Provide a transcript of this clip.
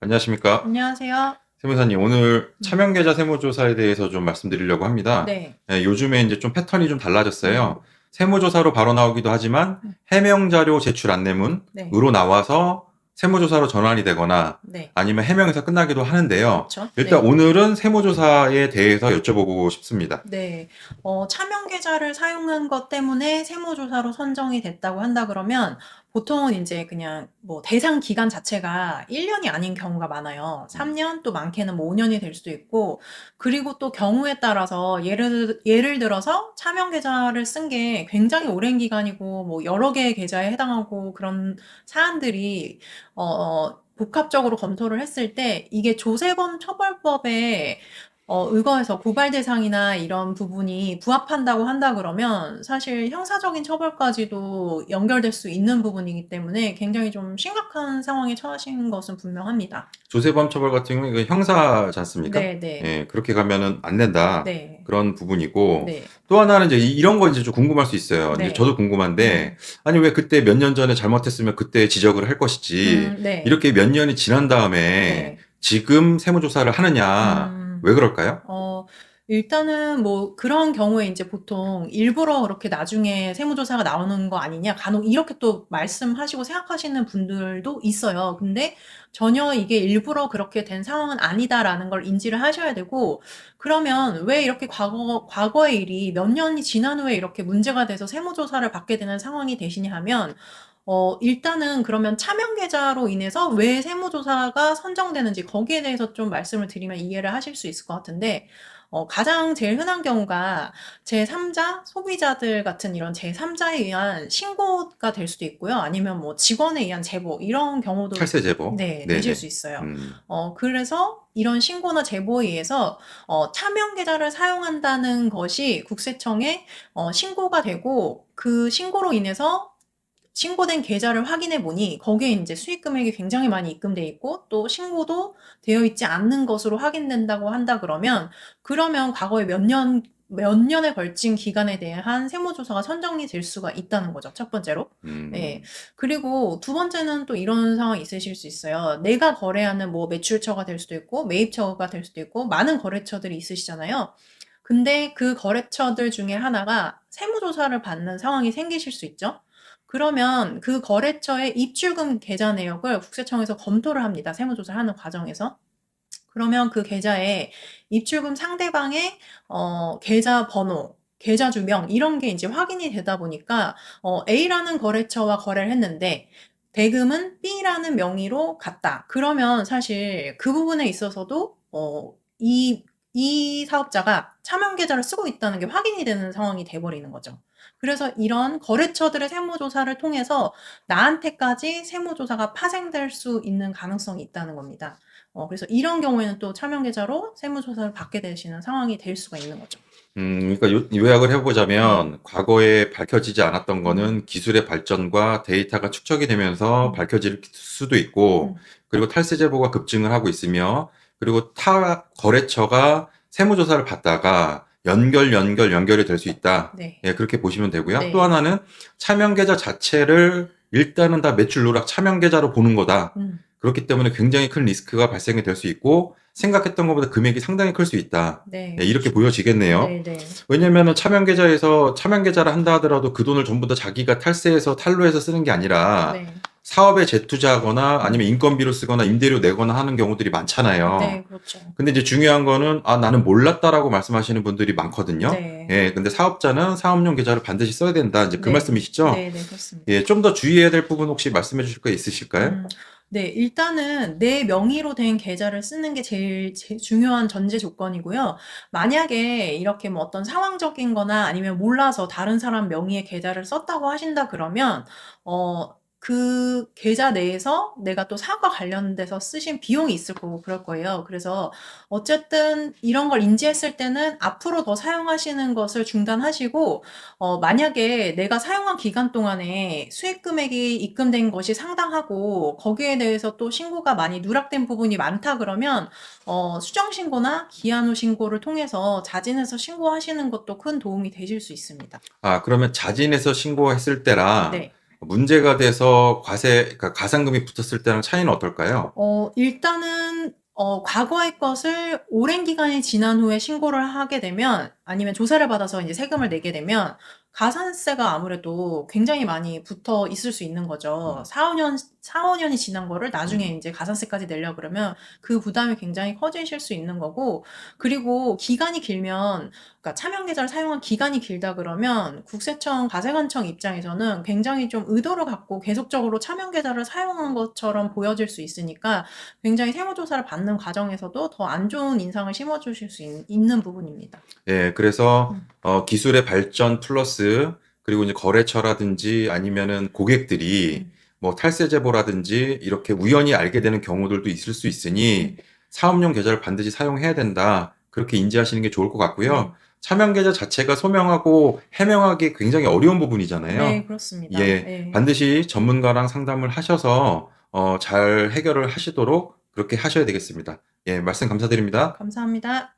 안녕하십니까. 안녕하세요. 세무사님, 오늘 음. 차명계좌 세무조사에 대해서 좀 말씀드리려고 합니다. 네. 요즘에 이제 좀 패턴이 좀 음. 달라졌어요. 세무조사로 바로 나오기도 하지만 음. 해명자료 제출 네. 안내문으로 나와서 세무조사로 전환이 되거나 네. 아니면 해명에서 끝나기도 하는데요. 그렇죠. 일단 네. 오늘은 세무조사에 대해서 여쭤보고 싶습니다. 네. 차명 계좌를 사용한 것 때문에 세무조사로 선정이 됐다고 한다 그러면 보통은 인제 그냥 뭐 대상 기간 자체가 1 년이 아닌 경우가 많아요. 3 년 또 많게는 뭐 5 년이 될 수도 있고, 그리고 또 경우에 따라서 예를 들어서 차명 계좌를 쓴 게 굉장히 오랜 기간이고 뭐 여러 개의 계좌에 해당하고 그런 사안들이 복합적으로 검토를 했을 때 이게 조세범 처벌법에 의거해서 고발 대상이나 이런 부분이 부합한다고 한다 그러면 사실 형사적인 처벌까지도 연결될 수 있는 부분이기 때문에 굉장히 좀 심각한 상황에 처하신 것은 분명합니다. 조세범 처벌 같은 경우는 이거 형사지 않습니까? 네네. 예, 그렇게 가면은 안 된다. 네. 그런 부분이고, 네. 또 하나는 이제 이런 거 이제 좀 궁금할 수 있어요. 이제 네. 저도 궁금한데, 음. 아니, 왜 그때 몇 년 전에 잘못했으면 그때 지적을 할 것이지, 네. 이렇게 몇 년이 지난 다음에 네. 지금 세무조사를 하느냐, 음. 왜 그럴까요? 어 일단은 뭐 그런 경우에 인제 보통 일부러 그렇게 나중에 세무조사가 나오는 거 아니냐 간혹 이렇게 또 말씀하시고 생각하시는 분들도 있어요. 근데 전혀 이게 일부러 그렇게 된 상황은 아니다라는 걸 인지를 하셔야 되고, 그러면 왜 이렇게 과거의 일이 몇 년이 지난 후에 이렇게 문제가 돼서 세무조사를 받게 되는 상황이 되시냐 하면, 일단은 그러면 차명 계좌로 인해서 왜 세무조사가 선정되는지 거기에 대해서 좀 말씀을 드리면 이해를 하실 수 있을 것 같은데, 가장 제일 흔한 경우가 제3 자, 소비자들 같은 이런 제3 자에 의한 신고가 될 수도 있고요. 아니면 뭐 직원에 의한 제보 이런 경우도 탈세 제보. 네, 되실 수 네네. 있어요. 음. 그래서 이런 신고나 제보에 의해서 차명 계좌를 사용한다는 것이 국세청에 신고가 되고, 그 신고로 인해서 신고된 계좌를 확인해 보니 거기에 인제 수익 금액이 굉장히 많이 입금돼 있고 또 신고도 되어 있지 않는 것으로 확인된다고 한다 그러면 과거에 몇 년에 걸친 기간에 대한 세무조사가 선정이 될 수가 있다는 거죠, 첫 번째로. 예. 음. 그리고 두 번째는 또 이런 상황이 있으실 수 있어요. 내가 거래하는 뭐 매출처가 될 수도 있고 매입처가 될 수도 있고 많은 거래처들이 있으시잖아요. 근데 그 거래처들 중에 하나가 세무조사를 받는 상황이 생기실 수 있죠. 그러면 그 거래처의 입출금 계좌 내역을 국세청에서 검토를 합니다, 세무조사를 하는 과정에서. 그러면 그 계좌에 입출금 상대방의 계좌 번호, 계좌 주명 이런 게 인제 확인이 되다 보니까 A라는 거래처와 거래를 했는데 대금은 B라는 명의로 갔다. 그러면 사실 그 부분에 있어서도 이 사업자가 차명 계좌를 쓰고 있다는 게 확인이 되는 상황이 돼 버리는 거죠. 그래서 이런 거래처들의 세무조사를 통해서 나한테까지 세무조사가 파생될 수 있는 가능성이 있다는 겁니다. 그래서 이런 경우에는 또 차명 계좌로 세무조사를 받게 되시는 상황이 될 수가 있는 거죠. 그러니까 요약을 네. 해보자면, 과거에 밝혀지지 않았던 음. 거는 기술의 발전과 데이터가 축적이 되면서 음. 밝혀질 수도 있고, 음. 그리고 탈세 제보가 급증을 하고 있으며, 그리고 타 거래처가 세무조사를 받다가 연결이 될 수 있다. 네. 예, 그렇게 보시면 되고요. 또 네. 하나는 차명 계좌 자체를 일단은 다 매출 누락 차명 계좌로 보는 거다. 음. 그렇기 때문에 굉장히 큰 리스크가 발생이 될 수 있고, 생각했던 것보다 금액이 상당히 클 수 있다. 네. 예, 이렇게 그렇죠. 보여지겠네요. 네네. 왜냐면은 차명 계좌에서 차명 계좌를 한다 하더라도 그 돈을 전부 다 자기가 탈세해서 탈루해서 쓰는 게 아니라 네. 사업에 재투자하거나 아니면 음. 인건비로 쓰거나 임대료 내거나 하는 경우들이 많잖아요. 네. 그렇죠. 근데 이제 중요한 거는 나는 몰랐다라고 말씀하시는 분들이 많거든요. 네. 예, 근데 사업자는 사업용 계좌를 반드시 써야 된다. 이제 그 네. 말씀이시죠? 네네. 그렇습니다. 예, 좀 더 주의해야 될 부분 혹시 말씀해 주실 거 있으실까요? 네. 일단은 내 명의로 된 계좌를 쓰는 게 제일 중요한 전제 조건이고요. 만약에 이렇게 뭐 어떤 상황적인 거나 아니면 몰라서 다른 사람 명의의 계좌를 썼다고 하신다 그러면 그 계좌 내에서 내가 또 사업과 관련돼서 쓰신 비용이 있을 거고 그럴 거예요. 그래서 어쨌든 이런 걸 인지했을 때는 앞으로 더 사용하시는 것을 중단하시고, 만약에 내가 사용한 기간 동안에 수익 금액이 입금된 것이 상당하고 거기에 대해서 또 신고가 많이 누락된 부분이 많다 그러면 수정 신고나 기한 후 신고를 통해서 자진해서 신고하시는 것도 큰 도움이 되실 수 있습니다. 그러면 자진해서 신고했을 때랑 네. 문제가 돼서 그러니까 가산금이 붙었을 때랑 차이는 어떨까요? 일단은 과거의 것을 오랜 기간이 지난 후에 신고를 하게 되면 아니면 조사를 받아서 인제 세금을 내게 되면 가산세가 아무래도 굉장히 많이 붙어 있을 수 있는 거죠. 음. 4-5 년이 지난 거를 나중에 음. 인제 가산세까지 내려 그러면 그 부담이 굉장히 커지실 수 있는 거고, 그리고 기간이 길면, 그러니까 차명 계좌를 사용한 기간이 길다 그러면 국세청, 가세관청 입장에서는 굉장히 좀 의도를 갖고 계속적으로 차명 계좌를 사용한 것처럼 보여질 수 있으니까 굉장히 세무조사를 받는 과정에서도 더 안 좋은 인상을 심어 주실 수 있는 부분입니다. 예, 그래서 음. 기술의 발전 플러스 그리고 이제 거래처라든지 아니면은 고객들이 음. 뭐 탈세 제보라든지 이렇게 우연히 알게 되는 경우들도 있을 수 있으니 음. 사업용 계좌를 반드시 사용해야 된다. 그렇게 인지하시는 게 좋을 것 같고요. 네. 차명 계좌 자체가 소명하고 해명하기 굉장히 어려운 네, 부분이잖아요. 그렇습니다. 예, 예. 반드시 전문가랑 상담을 하셔서 잘 해결을 하시도록 그렇게 하셔야 되겠습니다. 예, 말씀 감사드립니다. 감사합니다.